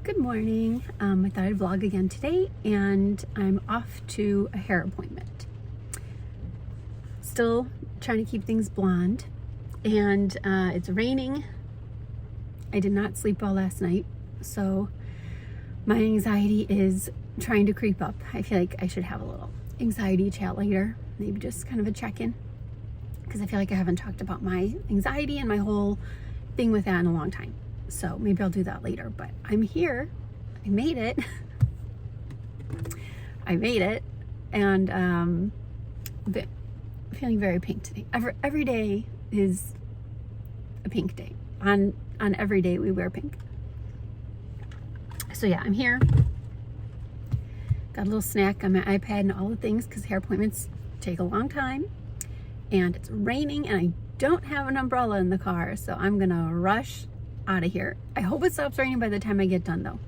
Good morning. I thought I'd vlog again today, and I'm off to a hair appointment. Still trying to keep things blonde, and it's raining. I did not sleep well last night, so my anxiety is trying to creep up. I feel like I should have a little anxiety chat later, maybe just kind of a check-in, because I feel like I haven't talked about my anxiety and my whole thing with that in a long time. So maybe I'll do that later, but I'm here. I made it. I made it. And feeling very pink today. Every day is a pink day. On every day we wear pink. So yeah, I'm here. Got a little snack on my iPad and all the things, because hair appointments take a long time. And it's raining and I don't have an umbrella in the car, so I'm gonna rush out of here. I hope it stops raining by the time I get done, though.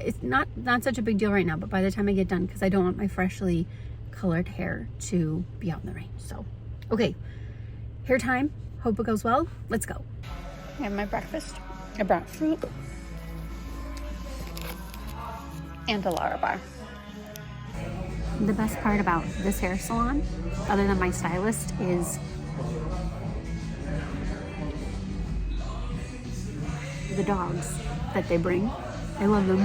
It's not such a big deal right now, but by the time I get done, because I don't want my freshly colored hair to be out in the rain. So okay, hair time. Hope it goes well. Let's go. I have my breakfast. I brought fruit and a Larabar. The best part about this hair salon, other than my stylist, is the dogs that they bring. I love them.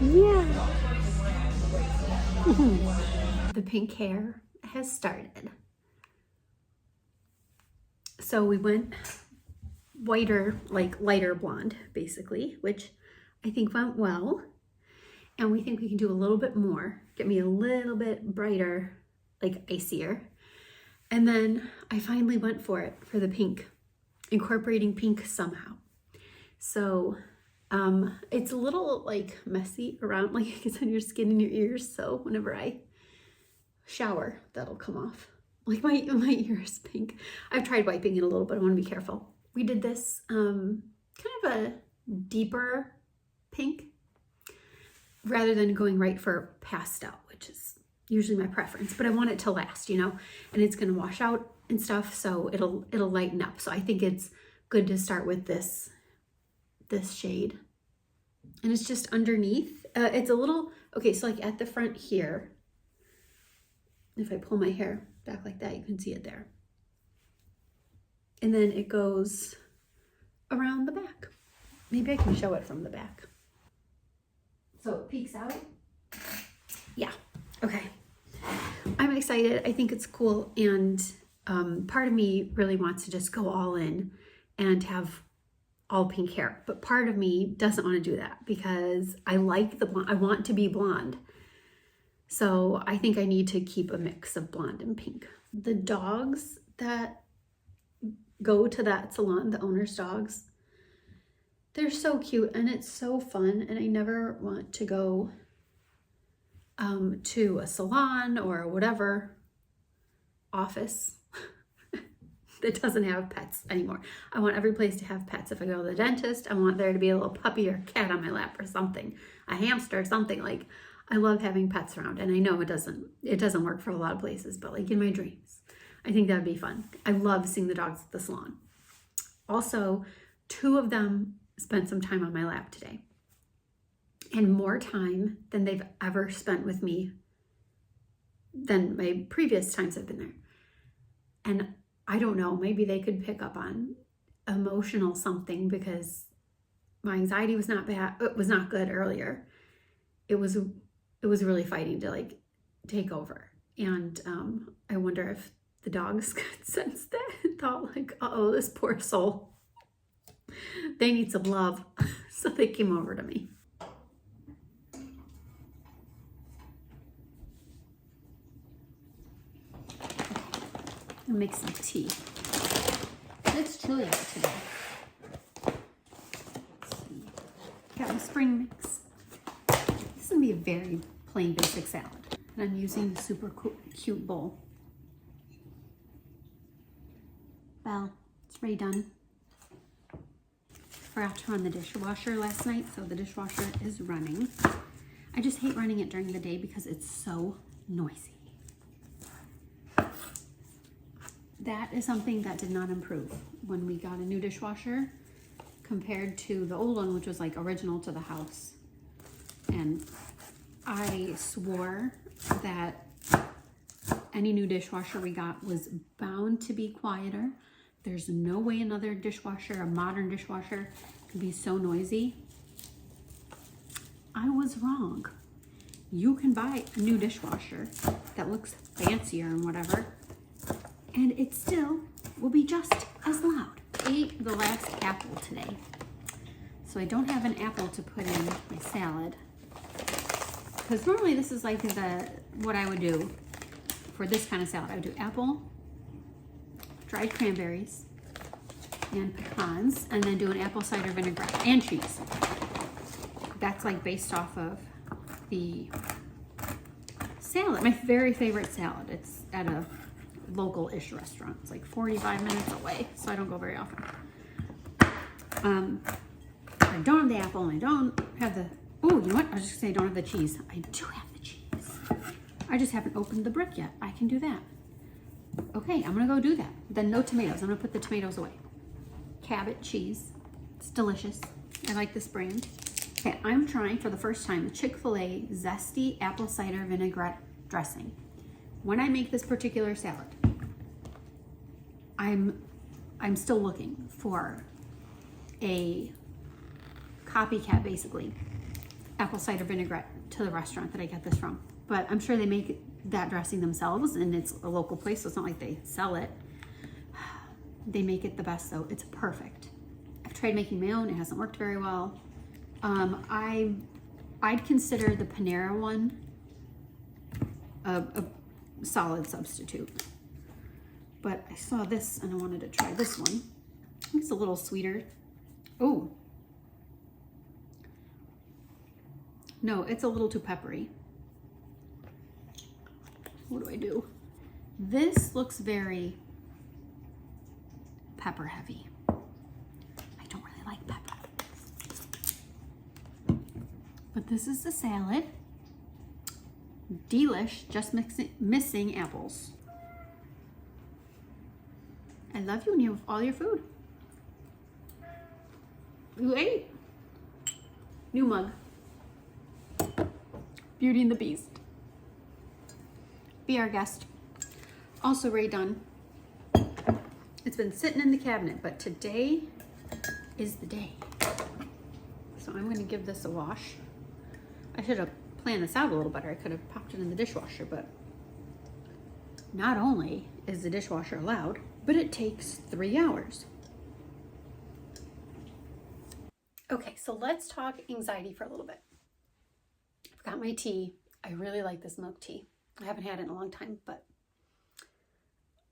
Yeah. The pink hair has started. So we went whiter, like lighter blonde, basically, which I think went well. And we think we can do a little bit more, get me a little bit brighter, like icier. And then I finally went for it, for the pink, incorporating pink somehow. So it's a little like messy around, like it gets on your skin and your ears. So whenever I shower, that'll come off. Like my ear is pink. I've tried wiping it a little, but I want to be careful. We did this kind of a deeper pink, rather than going right for pastel, which is usually my preference, but I want it to last, you know, and it's going to wash out and stuff, so it'll lighten up. So I think it's good to start with this shade, and it's just underneath. It's a little, okay, so like at the front here, if I pull my hair back like that, you can see it there. And then it goes around the back. Maybe I can show it from the back. So it peeks out. Yeah, okay. I'm excited. I think it's cool. And part of me really wants to just go all in and have all pink hair. But part of me doesn't want to do that, because I like the blonde. I want to be blonde. So I think I need to keep a mix of blonde and pink. The dogs that go to that salon, the owner's dogs, they're so cute and it's so fun, and I never want to go to a salon or whatever office that doesn't have pets anymore. I want every place to have pets. If I go to the dentist, I want there to be a little puppy or cat on my lap or something, a hamster or something. Like, I love having pets around, and I know it doesn't work for a lot of places, but like in my dreams, I think that'd be fun. I love seeing the dogs at the salon. Also, 2 of them spent some time on my lap today, and more time than they've ever spent with me than my previous times I've been there. And I don't know, maybe they could pick up on emotional something, because my anxiety was not bad. It was not good earlier. It was really fighting to like take over. And I wonder if the dogs could sense that and thought like, uh-oh, this poor soul, they need some love. So they came over to me. I'll make some tea. It's chilly out today. Let's see. Got my spring mix. This is gonna be a very plain basic salad. And I'm using a super cute bowl. Well, it's already done. Forgot to run the dishwasher last night, so the dishwasher is running. I just hate running it during the day because it's so noisy. that is something that did not improve when we got a new dishwasher compared to the old one, which was like original to the house. And I swore that any new dishwasher we got was bound to be quieter. There's no way another dishwasher, a modern dishwasher, can be so noisy. I was wrong. You can buy a new dishwasher that looks fancier and whatever, and it still will be just as loud. I ate the last apple today, so I don't have an apple to put in my salad. Because normally this is like what I would do for this kind of salad. I would do apple, dried cranberries, and pecans, and then do an apple cider vinaigrette and cheese. That's like based off of the salad, my very favorite salad. It's at a local-ish restaurant. It's like 45 minutes away, so I don't go very often. I don't have the apple, and I don't have the, oh, you know what? I was just gonna say I don't have the cheese. I do have the cheese. I just haven't opened the brick yet. I can do that. Okay, I'm gonna go do that. Then no tomatoes. I'm gonna put the tomatoes away. Cabot cheese. It's delicious. I like this brand. Okay, I'm trying for the first time the Chick-fil-A Zesty Apple Cider Vinaigrette dressing. When I make this particular salad, I'm still looking for a copycat, basically, apple cider vinaigrette to the restaurant that I get this from. But I'm sure they make that dressing themselves, and it's a local place, so it's not like they sell it. They make it the best, though. It's perfect. I've tried making my own. It hasn't worked very well. I'd consider the Panera one a solid substitute. But I saw this and I wanted to try this one. It's a little sweeter. Oh. No, it's a little too peppery. What do I do? This looks very pepper heavy. I don't really like pepper. But this is the salad. Delish, just missing apples. I love you when you have all your food. You ate. New mug. Beauty and the Beast. Be our guest. Also redone. It's been sitting in the cabinet, but today is the day. So I'm gonna give this a wash. I should have planned this out a little better. I could have popped it in the dishwasher, but not only is the dishwasher allowed, but it takes 3 hours. Okay, so let's talk anxiety for a little bit. I've got my tea. I really like this milk tea. I haven't had it in a long time, but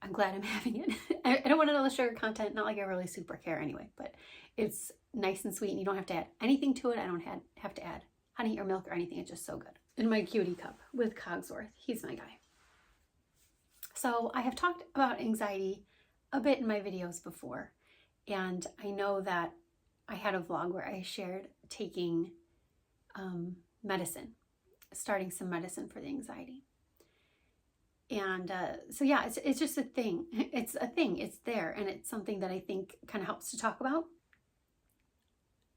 I'm glad I'm having it. I don't want another sugar content, not like I really super care anyway, but it's nice and sweet and you don't have to add anything to it. I don't have to add honey or milk or anything. It's just so good. In my cutie cup with Cogsworth. He's my guy. So I have talked about anxiety a bit in my videos before, and I know that I had a vlog where I shared taking medicine, starting some medicine for the anxiety. And so yeah, it's just a thing. It's a thing. It's there, and it's something that I think kind of helps to talk about.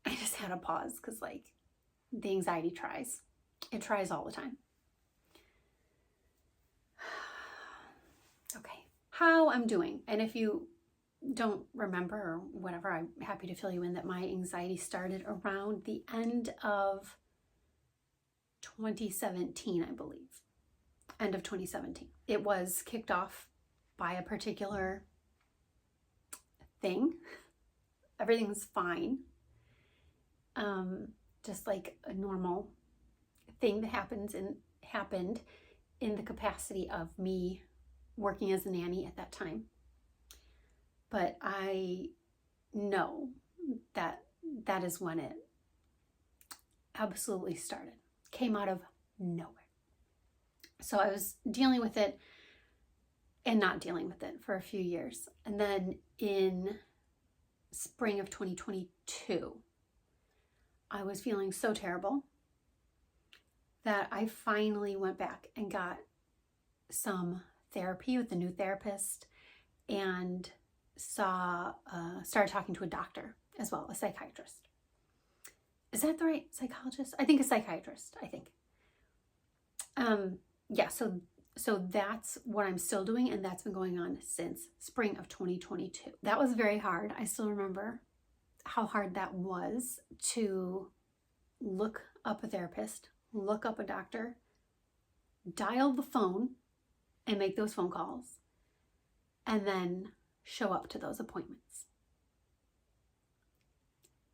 I just had a pause because like the anxiety tries. It tries all the time. Okay, how I'm doing. And if you don't remember or whatever, I'm happy to fill you in that my anxiety started around the end of 2017, I believe. End of 2017. It was kicked off by a particular thing. Everything was fine. Just like a normal thing that happened in the capacity of me working as a nanny at that time. But I know that that is when it absolutely started. Came out of nowhere. So I was dealing with it and not dealing with it for a few years. And then in spring of 2022, I was feeling so terrible that I finally went back and got some therapy with a new therapist. and started talking to a doctor as well, a psychiatrist. Is that the right psychologist? I think a psychiatrist, I think. Yeah, so that's what I'm still doing, and that's been going on since spring of 2022. That was very hard. I still remember how hard that was to look up a therapist, look up a doctor, dial the phone and make those phone calls, and then show up to those appointments.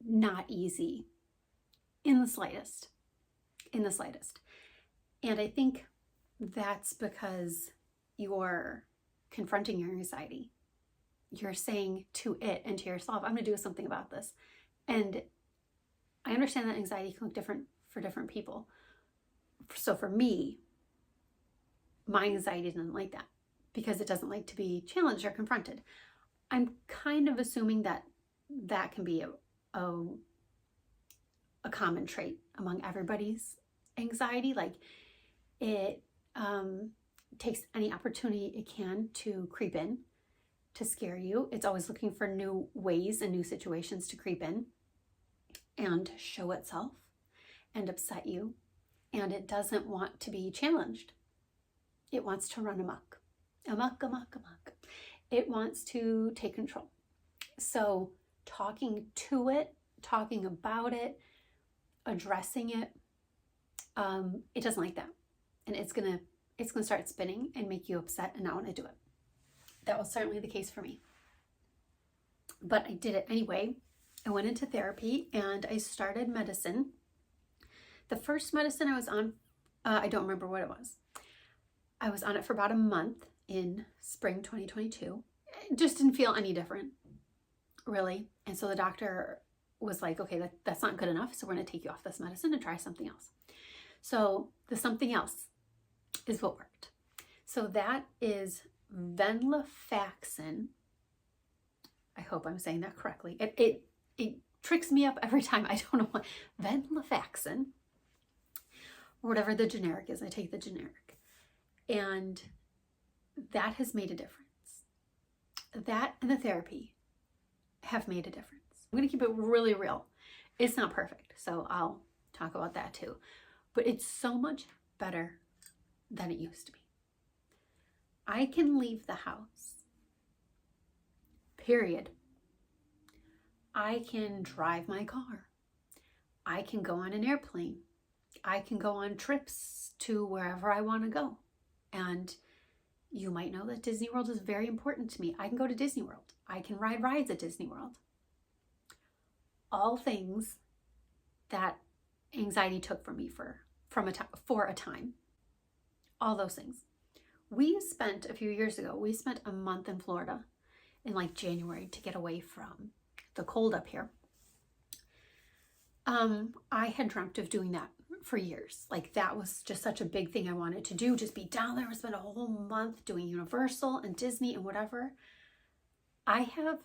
Not easy in the slightest. And I think that's because you're confronting your anxiety. You're saying to it and to yourself, I'm going to do something about this. And I understand that anxiety can look different for different people. So for me, my anxiety doesn't like that because it doesn't like to be challenged or confronted. I'm kind of assuming that that can be a common trait among everybody's anxiety. Like it takes any opportunity it can to creep in, to scare you. It's always looking for new ways and new situations to creep in and show itself and upset you. And it doesn't want to be challenged. It wants to run amok. It wants to take control. So talking to it, talking about it, addressing it, it doesn't like that. And it's gonna start spinning and make you upset and not want to do it. That was certainly the case for me. But I did it anyway. I went into therapy and I started medicine. The first medicine I was on, I don't remember what it was. I was on it for about a month in spring 2022. It just didn't feel any different, really. And so the doctor was like, okay, that's not good enough. So we're going to take you off this medicine and try something else. So the something else is what worked. So that is venlafaxine. I hope I'm saying that correctly. It tricks me up every time. I don't know what. Venlafaxine, or whatever the generic is. I take the generic. And that has made a difference. That and the therapy have made a difference. I'm going to keep it really real. It's not perfect, so I'll talk about that too. But it's so much better than it used to be. I can leave the house, period. I can drive my car. I can go on an airplane. I can go on trips to wherever I want to go. And you might know that Disney World is very important to me. I can go to Disney World. I can ride rides at Disney World. All things that anxiety took from me for a time. All those things. We spent a few years ago, we spent a month in Florida in like January to get away from the cold up here. I had dreamt of doing that for years. Like that was just such a big thing I wanted to do. Just be down there and spend a whole month doing Universal and Disney and whatever. I don't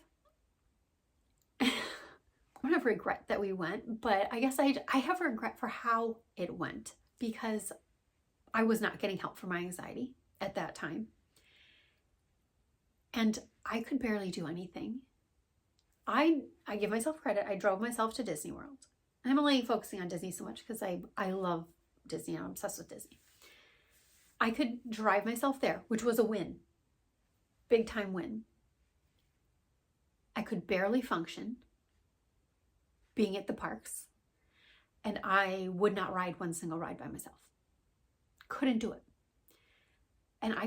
have regret that we went, but I guess I have regret for how it went because I was not getting help for my anxiety at that time. And I could barely do anything. I give myself credit. I drove myself to Disney World. And I'm only focusing on Disney so much because I love Disney. I'm obsessed with Disney. I could drive myself there, which was a win. Big time win. I could barely function being at the parks. And I would not ride one single ride by myself. Couldn't do it. And I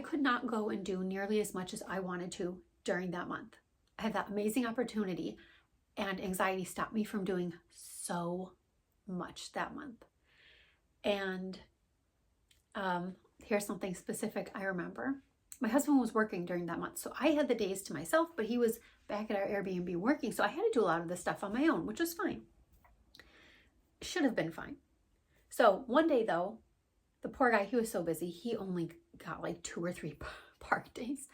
could not go and do nearly as much as I wanted to during that month. I had that amazing opportunity and anxiety stopped me from doing so much that month. And here's something specific I remember. My husband was working during that month, so I had the days to myself, but he was back at our Airbnb working, so I had to do a lot of this stuff on my own, which was fine. Should have been fine. So one day though, the poor guy, he was so busy, he only got like 2 or 3 park days.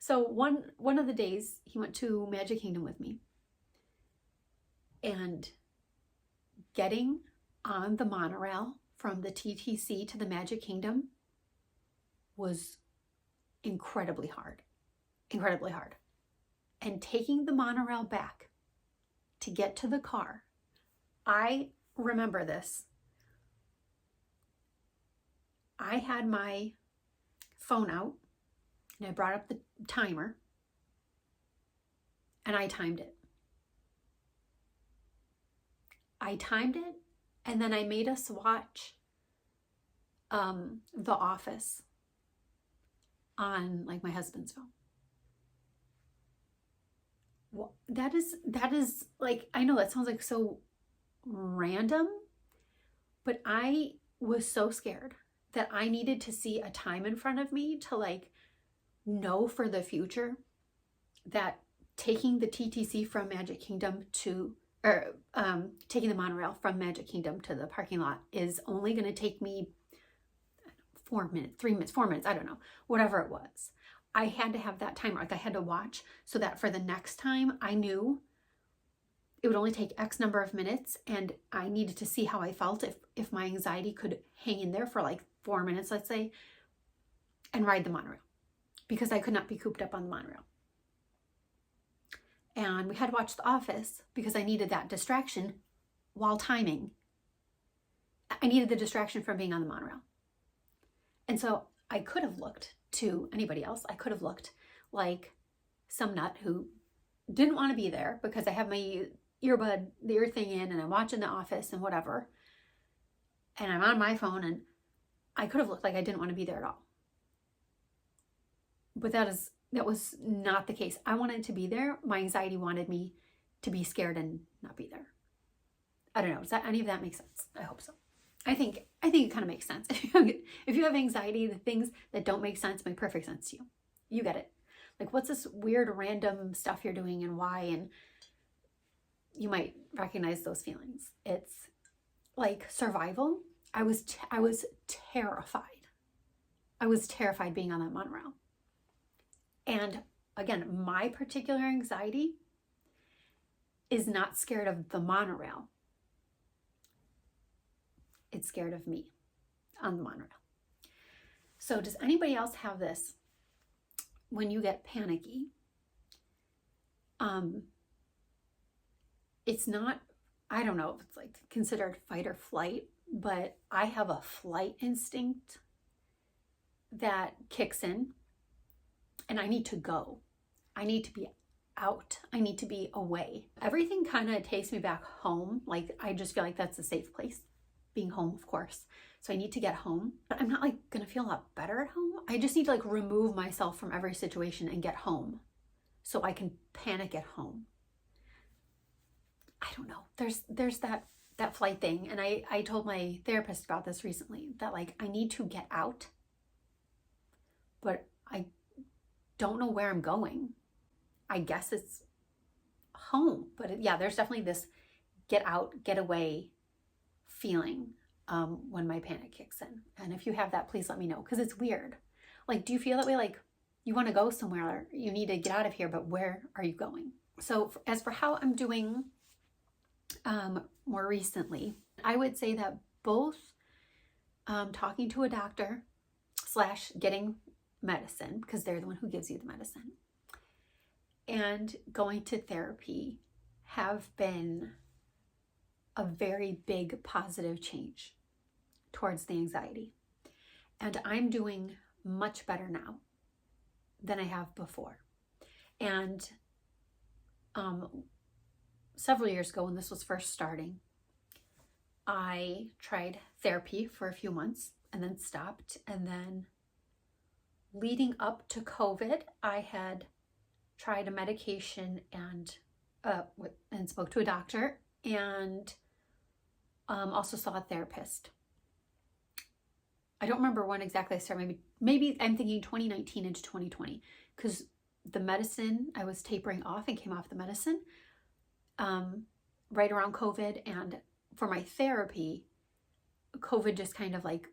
So one of the days he went to Magic Kingdom with me. And getting on the monorail from the TTC to the Magic Kingdom was incredibly hard. incredibly hard. And taking the monorail back to get to the car, I remember this. I had my phone out and I brought up the timer and I timed it. I timed it and then I made us watch The Office on like my husband's phone. Well, that is like, I know that sounds like so random, but I was so scared that I needed to see a time in front of me to like know for the future that taking the TTC from Magic Kingdom to, or taking the monorail from Magic Kingdom to the parking lot is only going to take me 4 minutes, 3 minutes, 4 minutes, I don't know, whatever it was. I had to have that timer, like I had to watch so that for the next time I knew it would only take X number of minutes, and I needed to see how I felt if my anxiety could hang in there for like 4 minutes, let's say, and ride the monorail, because I could not be cooped up on the monorail. And we had to watch The Office because I needed that distraction while timing. I needed the distraction from being on the monorail. And so I could have looked to anybody else. I could have looked like some nut who didn't want to be there because I have my the ear thing in and I'm watching The Office and whatever. And I'm on my phone, and I could have looked like I didn't want to be there at all. But that was not the case. I wanted to be there. My anxiety wanted me to be scared and not be there. I don't know. Does any of that make sense? I hope so. I think it kind of makes sense. If you have anxiety, the things that don't make sense make perfect sense to you. You get it. Like, what's this weird random stuff you're doing and why? And you might recognize those feelings. It's like survival. I was terrified. I was terrified being on that monorail. And again, my particular anxiety is not scared of the monorail. It's scared of me on the monorail. So does anybody else have this when you get panicky? It's not, I don't know if it's like considered fight or flight, but I have a flight instinct that kicks in, and I need to go. I need to be out. I need to be away. Everything kind of takes me back home. Like, I just feel like that's a safe place. Being home, of course. So I need to get home. But I'm not like gonna feel a lot better at home. I just need to like remove myself from every situation and get home so I can panic at home. I don't know. There's that flight thing. And I told my therapist about this recently, that like I need to get out, but I don't know where I'm going. I guess it's home. But yeah, there's definitely this get out, get away feeling when my panic kicks in. And if you have that, please let me know, because it's weird. Like, do you feel that way? Like you want to go somewhere, you need to get out of here, but where are you going? So as for how I'm doing more recently, I would say that both talking to a doctor / getting medicine, because they're the one who gives you the medicine, and going to therapy have been a very big positive change towards the anxiety. And I'm doing much better now than I have before. And several years ago, when this was first starting, I tried therapy for a few months and then stopped. And then leading up to COVID, I had tried a medication and spoke to a doctor, and also saw a therapist. I don't remember when exactly I started. Maybe I'm thinking 2019 into 2020, because the medicine, I was tapering off and came off the medicine right around COVID. And for my therapy, COVID just kind of like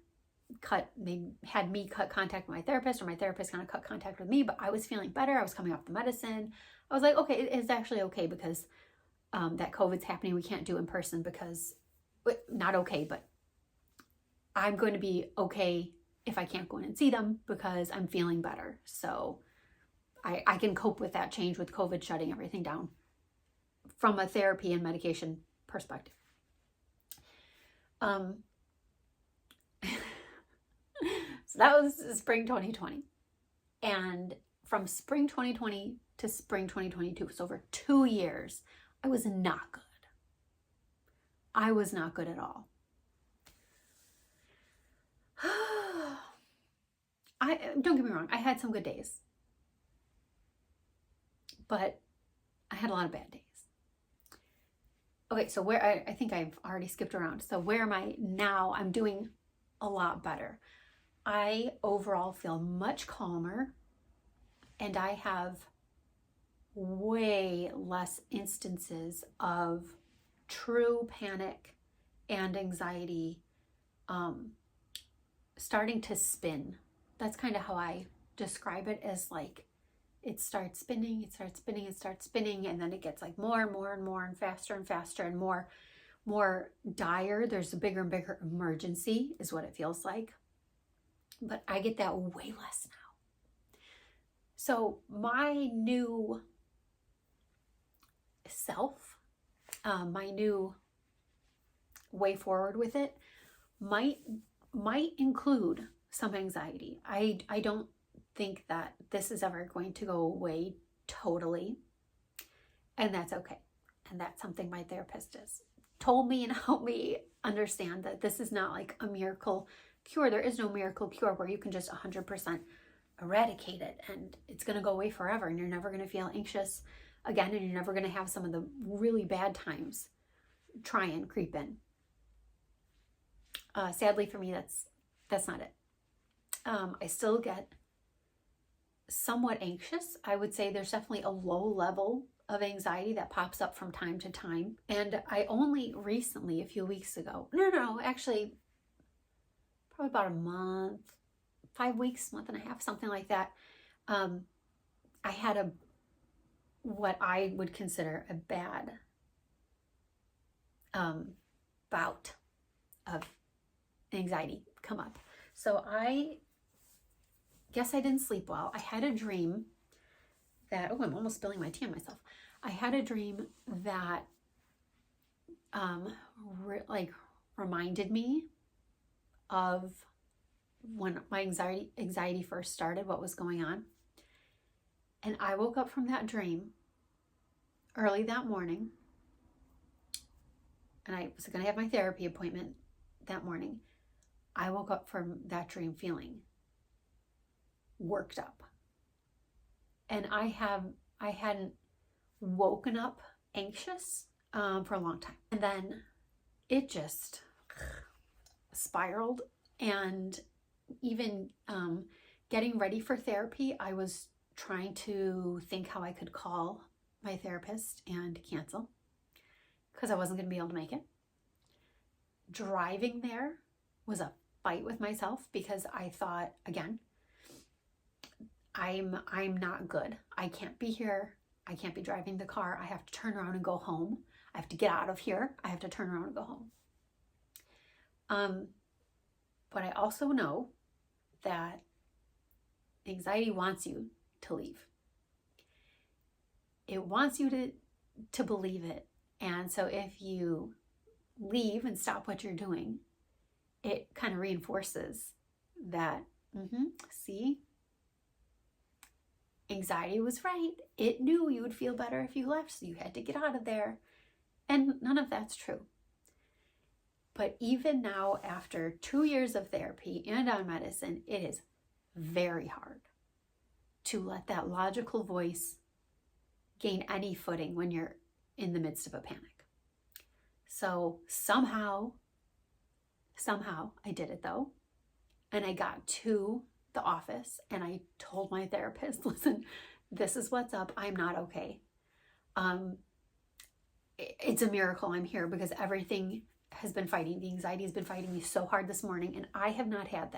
had me cut contact with my therapist, or my therapist kind of cut contact with me. But I was feeling better. I was coming off the medicine. I was like, okay, it's actually okay, because that COVID's happening. We can't do in person because, not okay, but I'm going to be okay if I can't go in and see them because I'm feeling better. So I can cope with that change with COVID shutting everything down from a therapy and medication perspective. So that was spring 2020. And from spring 2020 to spring 2022, so over 2 years, I was not good. I was not good at all. Don't get me wrong, I had some good days, but I had a lot of bad days. Okay, so where I think I've already skipped around. So where am I now? I'm doing a lot better. I overall feel much calmer, and I have way less instances of true panic and anxiety starting to spin. That's kind of how I describe it, as like it starts spinning, it starts spinning, it starts spinning, and then it gets like more and more and more and faster and more dire. There's a bigger and bigger emergency is what it feels like. But I get that way less now. So my new self, my new way forward with it might include some anxiety. I don't think that this is ever going to go away totally, and that's okay. And that's something my therapist has told me and helped me understand, that this is not like a miracle cure. There is no miracle cure where you can just 100% eradicate it and it's going to go away forever, and you're never going to feel anxious again, and you're never going to have some of the really bad times try and creep in. Sadly for me, that's not it. I still get somewhat anxious. I would say there's definitely a low level of anxiety that pops up from time to time. And I only recently, a few weeks ago, actually probably about a month, 5 weeks, month and a half, something like that. I had what I would consider a bad bout of anxiety come up. So I guess I didn't sleep well. I had a dream that, I'm almost spilling my tea on myself. I had a dream that reminded me of when my anxiety first started, what was going on. And I woke up from that dream early that morning, and I was going to have my therapy appointment that morning. I woke up from that dream feeling worked up. And I hadn't woken up anxious for a long time. And then it just spiraled. And even getting ready for therapy, I was trying to think how I could call my therapist and cancel, because I wasn't going to be able to make it. Driving there was a fight with myself, because I thought, again, I'm not good. I can't be here. I can't be driving the car. I have to turn around and go home. I have to get out of here. I have to turn around and go home. But I also know that anxiety wants you to leave. It wants you to believe it. And so if you leave and stop what you're doing, it kind of reinforces that, see, anxiety was right. It knew you would feel better if you left, so you had to get out of there. And none of that's true. But even now, after 2 years of therapy and on medicine, it is very hard to let that logical voice gain any footing when you're in the midst of a panic. So somehow I did it though. And I got to the office and I told my therapist, listen, this is what's up. I'm not okay. It's a miracle I'm here, because everything has been fighting. The anxiety has been fighting me so hard this morning, and I have not had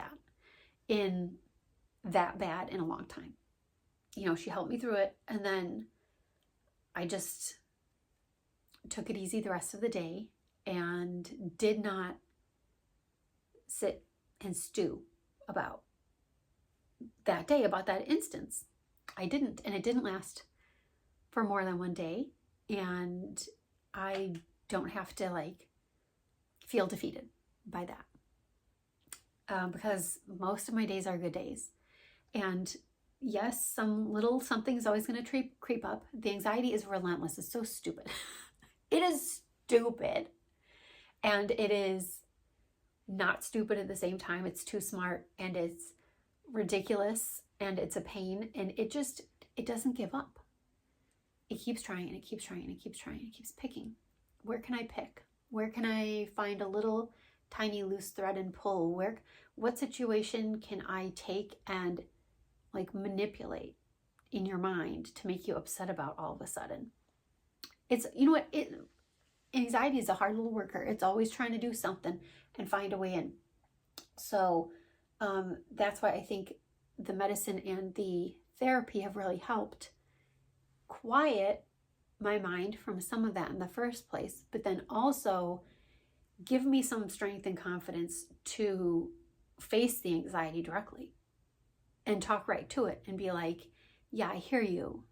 that bad in a long time. She helped me through it, and then I just took it easy the rest of the day and did not sit and stew about that day, about that instance. I didn't, and it didn't last for more than one day. And I don't have to like feel defeated by that, because most of my days are good days. And yes, some little something's always going to creep up. The anxiety is relentless. It's so stupid. It is stupid. And it is not stupid at the same time. It's too smart, and it's ridiculous, and it's a pain, and it doesn't give up. It keeps trying, and it keeps trying, and it keeps trying, and it keeps picking. Where can I pick? Where can I find a little tiny loose thread and pull? What situation can I take and like manipulate in your mind to make you upset about all of a sudden? It's, you know what, anxiety is a hard little worker. It's always trying to do something and find a way in. So that's why I think the medicine and the therapy have really helped quiet my mind from some of that in the first place, but then also give me some strength and confidence to face the anxiety directly and talk right to it and be like, yeah, I hear you,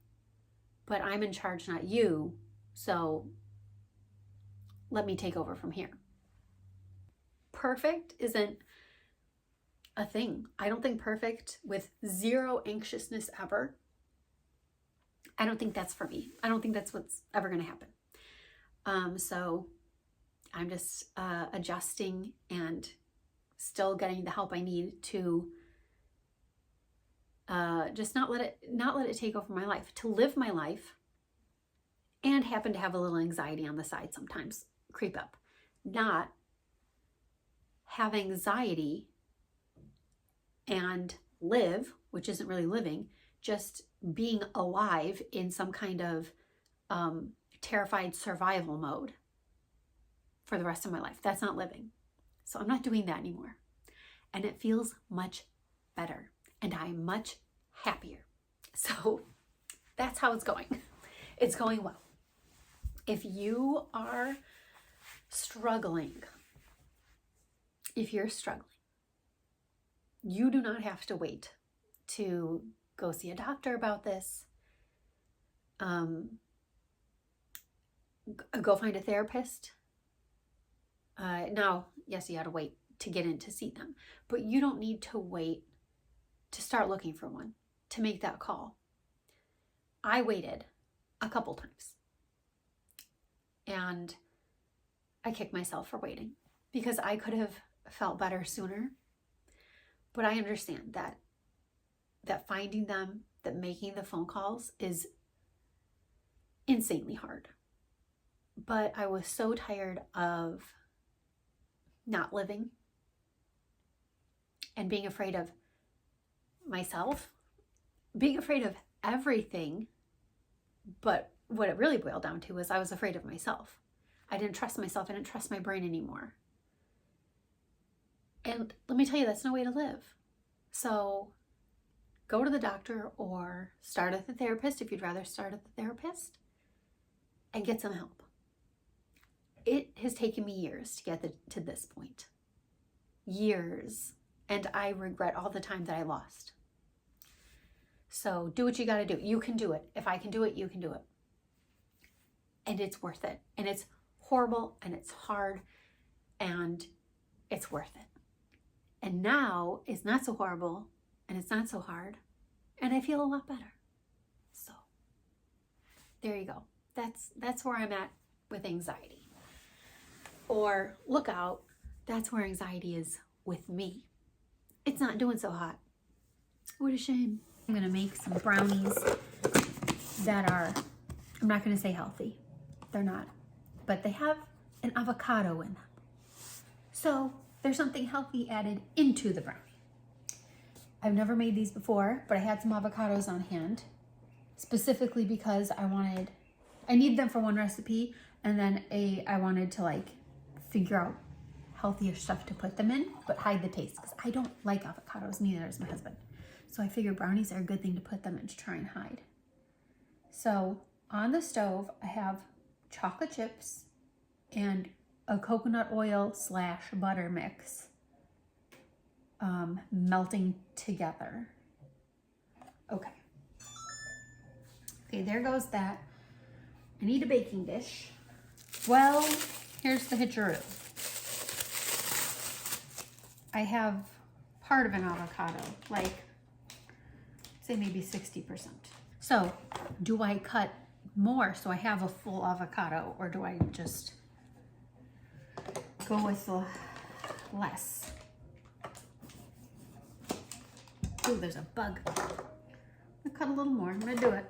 but I'm in charge, not you. So let me take over from here. Perfect isn't a thing. I don't think perfect with zero anxiousness ever. I don't think that's for me. I don't think that's what's ever going to happen. So I'm just adjusting and still getting the help I need to just not let it take over my life, to live my life, and happen to have a little anxiety on the side sometimes creep up. Not have anxiety and live, which isn't really living, just being alive in some kind of terrified survival mode for the rest of my life. That's not living. So I'm not doing that anymore. And it feels much better. And I'm much happier. So that's how it's going. It's going well. If you are struggling, you do not have to wait to go see a doctor about this. Go find a therapist. Now, yes, you got to wait to get in to see them, but you don't need to wait to start looking for one, to make that call. I waited a couple times, and I kicked myself for waiting because I could have felt better sooner. But I understand that finding them, that making the phone calls is insanely hard. But I was so tired of not living and being afraid of myself, being afraid of everything. But what it really boiled down to was I was afraid of myself. I didn't trust myself. I didn't trust my brain anymore. And let me tell you, that's no way to live. So go to the doctor or start at the therapist if you'd rather start at the therapist and get some help. It has taken me years to get to this point. Years. And I regret all the time that I lost. So do what you got to do. You can do it. If I can do it, you can do it. And it's worth it. And it's horrible and it's hard and it's worth it. And now it's not so horrible and it's not so hard. And I feel a lot better. So there you go. That's where I'm at with anxiety. Or look out, that's where anxiety is with me. It's not doing so hot. What a shame. I'm gonna make some brownies that are, I'm not gonna say healthy. They're not, but they have an avocado in them. So there's something healthy added into the brownie. I've never made these before, but I had some avocados on hand, specifically because I need them for one recipe, and then I wanted to like figure out healthier stuff to put them in, but hide the taste, because I don't like avocados, neither does my husband. So I figured brownies are a good thing to put them in to try and hide. So on the stove, I have chocolate chips and a coconut oil / butter mix melting together. Okay. Okay, there goes that. I need a baking dish. Well, here's the hitcheroo. I have part of an avocado, like say maybe 60%. So do I cut more so I have a full avocado, or do I just go with the less? Oh, there's a bug. I'll cut a little more. I'm gonna do it.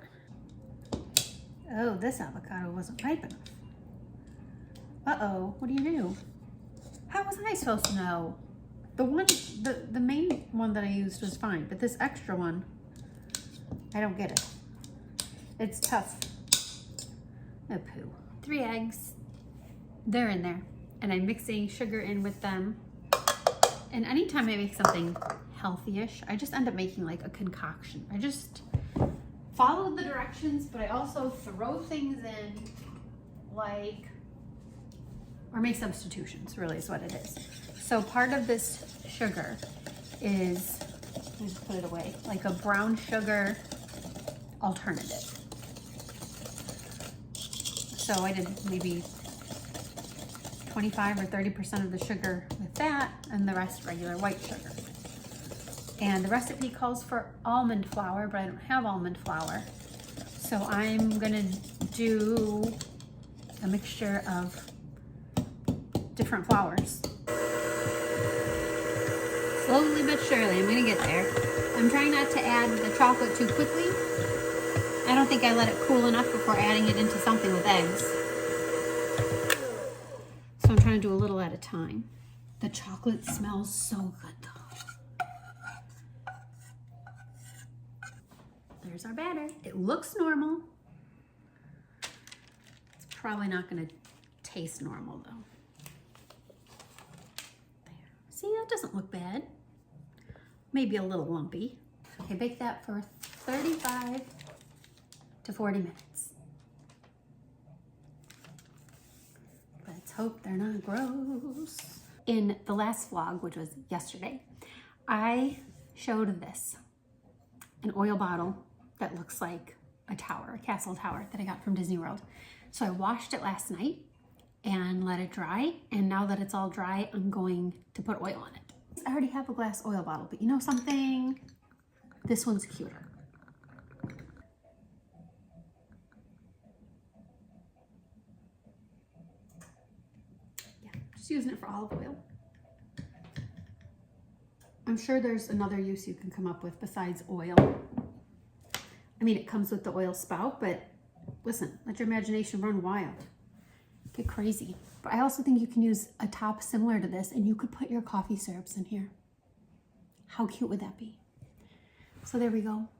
Oh, this avocado wasn't ripe enough. Uh-oh, what do you do? How was I supposed to know? The main one that I used was fine, but this extra one, I don't get it. It's tough. Oh, poo. 3 eggs. They're in there. And I'm mixing sugar in with them. And anytime I make something healthy-ish, I just end up making like a concoction. I just follow the directions, but I also throw things in like, or make substitutions, really is what it is. So part of this sugar is, let me just put it away, like a brown sugar alternative. So I did maybe 25 or 30% of the sugar with that, and the rest regular white sugar. And the recipe calls for almond flour, but I don't have almond flour. So I'm gonna do a mixture of different flours. Slowly but surely, I'm gonna get there. I'm trying not to add the chocolate too quickly. I don't think I let it cool enough before adding it into something with eggs. So I'm trying to do a little at a time. The chocolate smells so good though. There's our batter. It looks normal. It's probably not gonna taste normal though. There. See, that doesn't look bad. Maybe a little lumpy. Okay, bake that for 35 to 40 minutes. Let's hope they're not gross. In the last vlog, which was yesterday, I showed this, an oil bottle that looks like a tower, a castle tower that I got from Disney World. So I washed it last night and let it dry. And now that it's all dry, I'm going to put oil on it. I already have a glass oil bottle, but you know something? This one's cuter. Yeah, just using it for olive oil. I'm sure there's another use you can come up with besides oil. I mean, it comes with the oil spout, but listen, let your imagination run wild. Get crazy. But I also think you can use a top similar to this, and you could put your coffee syrups in here. How cute would that be? So there we go.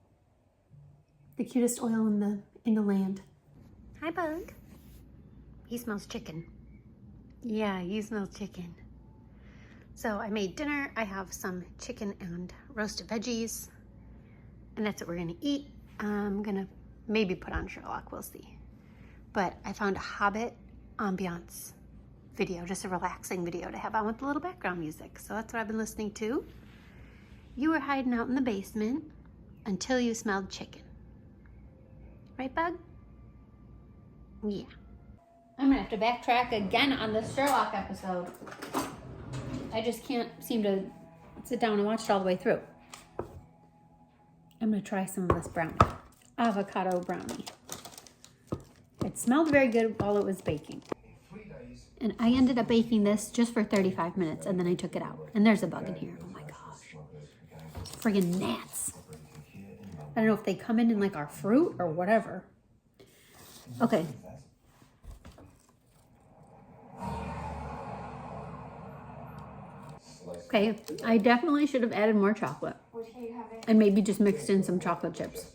The cutest oil in the land. Hi, Bug. He smells chicken. Yeah, he smells chicken. So I made dinner. I have some chicken and roasted veggies, and that's what we're gonna eat. I'm gonna maybe put on Sherlock, we'll see. But I found a Hobbit ambiance video, just a relaxing video to have on with a little background music. So that's what I've been listening to. You were hiding out in the basement until you smelled chicken. Right, Bug? Yeah. I'm gonna have to backtrack again on this Sherlock episode. I just can't seem to sit down and watch it all the way through. I'm gonna try some of this brownie. Avocado brownie. It smelled very good while it was baking. And I ended up baking this just for 35 minutes, and then I took it out. And there's a bug in here. Oh my gosh. Friggin' gnats. I don't know if they come in like our fruit or whatever. Okay. Okay, I definitely should have added more chocolate. And maybe just mixed in some chocolate chips.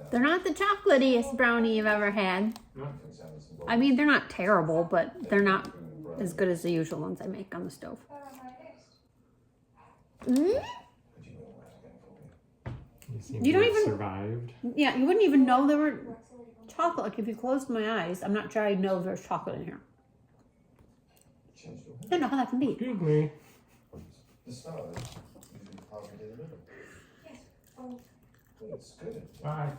They're not the chocolatiest brownie you've ever had. I mean, they're not terrible, but they're not as good as the usual ones I make on the stove. Mm? You don't even survived. Yeah, you wouldn't even know there were chocolate. Like if you closed my eyes, I'm not sure I'd know there's chocolate in here. I don't know how that can be. Excuse me. It's good. Bye.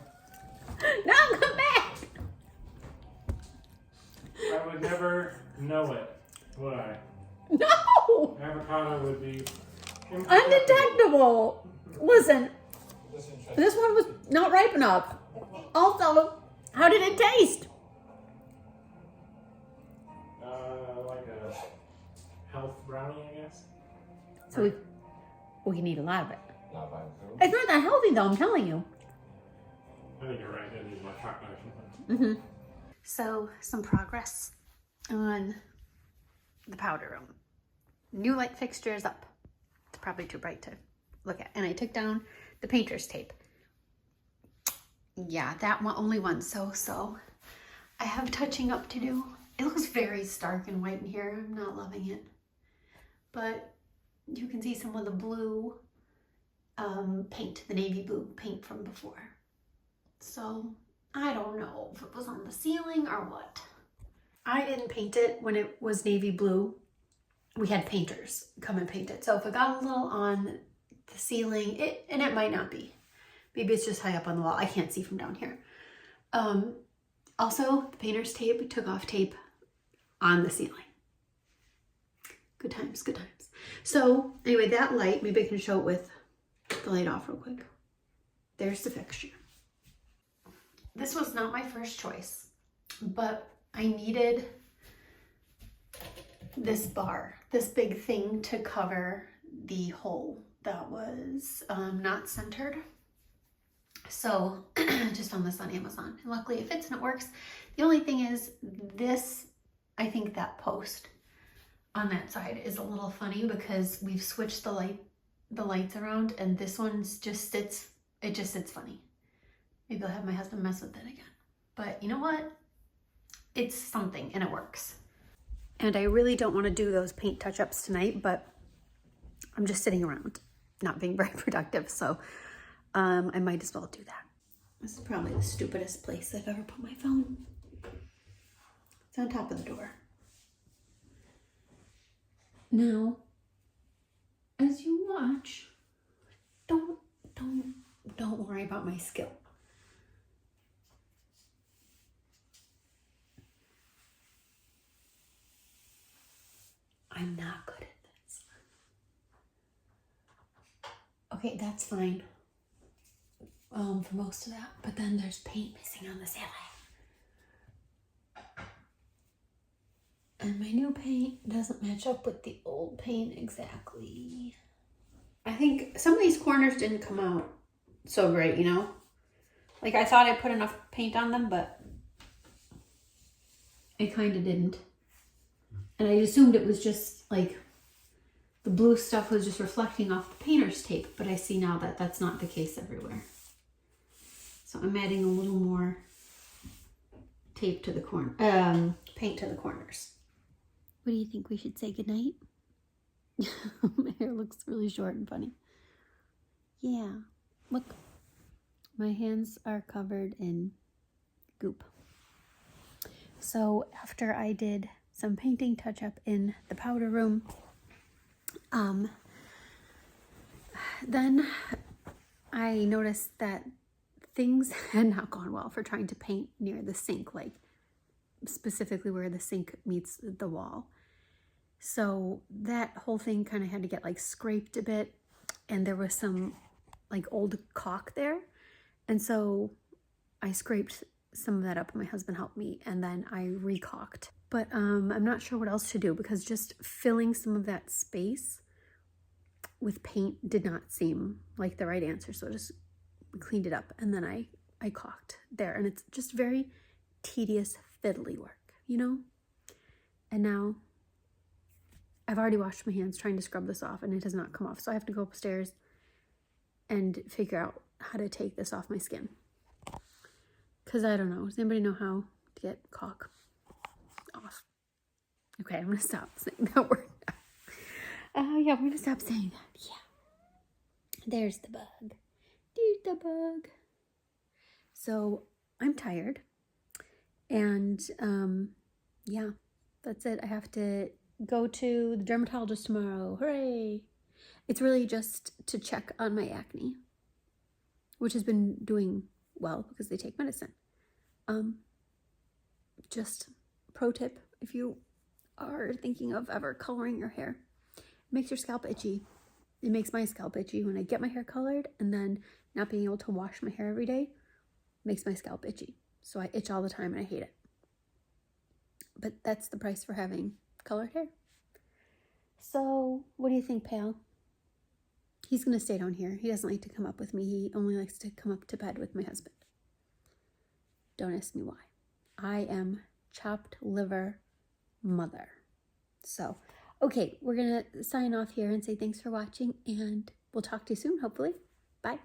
No, come back. know it, would I? No! Avocado would be Undetectable. Listen, this one was not ripe enough. Also, how did it taste? Like a health brownie, I guess. So we can eat a lot of it. Not bad food. It's not that healthy though, I'm telling you. I think you're right. I need my chocolate. So, some progress on the powder room. New light fixture is up. It's probably too bright to look at. And I took down the painter's tape. Yeah, that one, only one so. I have touching up to do. It looks very stark and white in here. I'm not loving it. But you can see some of the blue paint, the navy blue paint from before. So, I don't know if it was on the ceiling or what. I didn't paint it when it was navy blue. We had painters come and paint it. So if it got a little on the ceiling, and it might not be. Maybe it's just high up on the wall. I can't see from down here. Also, the painter's tape took off tape on the ceiling. Good times, good times. So anyway, that light, maybe I can show it with the light off real quick. There's the fixture. This was not my first choice, but I needed this bar, this big thing to cover the hole that was not centered. So I just found this on Amazon, and luckily it fits and it works. The only thing is this, I think that post on that side is a little funny because we've switched the lights around, and this one's just sits, it just sits funny. Maybe I'll have my husband mess with it again. But you know what? It's something and it works. And I really don't want to do those paint touch-ups tonight, but I'm just sitting around, not being very productive. So I might as well do that. This is probably the stupidest place I've ever put my phone. It's on top of the door. Now, as you watch, don't worry about my skill. I'm not good at this. Okay, that's fine. For most of that, but then there's paint missing on the ceiling. And my new paint doesn't match up with the old paint exactly. I think some of these corners didn't come out so great, you know? Like I thought I put enough paint on them, but I kind of didn't. And I assumed it was just like the blue stuff was just reflecting off the painter's tape, but I see now that that's not the case everywhere. So I'm adding a little more tape to the paint to the corners. What do you think? We should say goodnight? My hair looks really short and funny. Yeah, look. My hands are covered in goop. So after I did some painting touch-up in the powder room, then I noticed that things had not gone well for trying to paint near the sink, like specifically where the sink meets the wall. So that whole thing kind of had to get like scraped a bit, and there was some like old caulk there. And so I scraped some of that up, and my husband helped me, and then I re-caulked. But I'm not sure what else to do, because just filling some of that space with paint did not seem like the right answer. So I just cleaned it up, and then I caulked there, and it's just very tedious, fiddly work, you know? And now I've already washed my hands trying to scrub this off, and it has not come off. So I have to go upstairs and figure out how to take this off my skin. Because I don't know. Does anybody know how to get caulk off? Okay, I'm going to stop saying that word. Yeah, we're going to stop saying that. Yeah. There's the bug. There's the bug. So I'm tired. And yeah, that's it. I have to go to the dermatologist tomorrow. Hooray! It's really just to check on my acne, which has been doing well because they take medicine. Just pro tip, if you are thinking of ever coloring your hair, it makes your scalp itchy. It makes my scalp itchy when I get my hair colored, and then not being able to wash my hair every day makes my scalp itchy. So I itch all the time and I hate it. But that's the price for having colored hair. So what do you think, pal? He's going to stay down here. He doesn't like to come up with me. He only likes to come up to bed with my husband. Don't ask me why. I am chopped liver mother. So, okay, we're going to sign off here and say thanks for watching, and we'll talk to you soon, hopefully. Bye.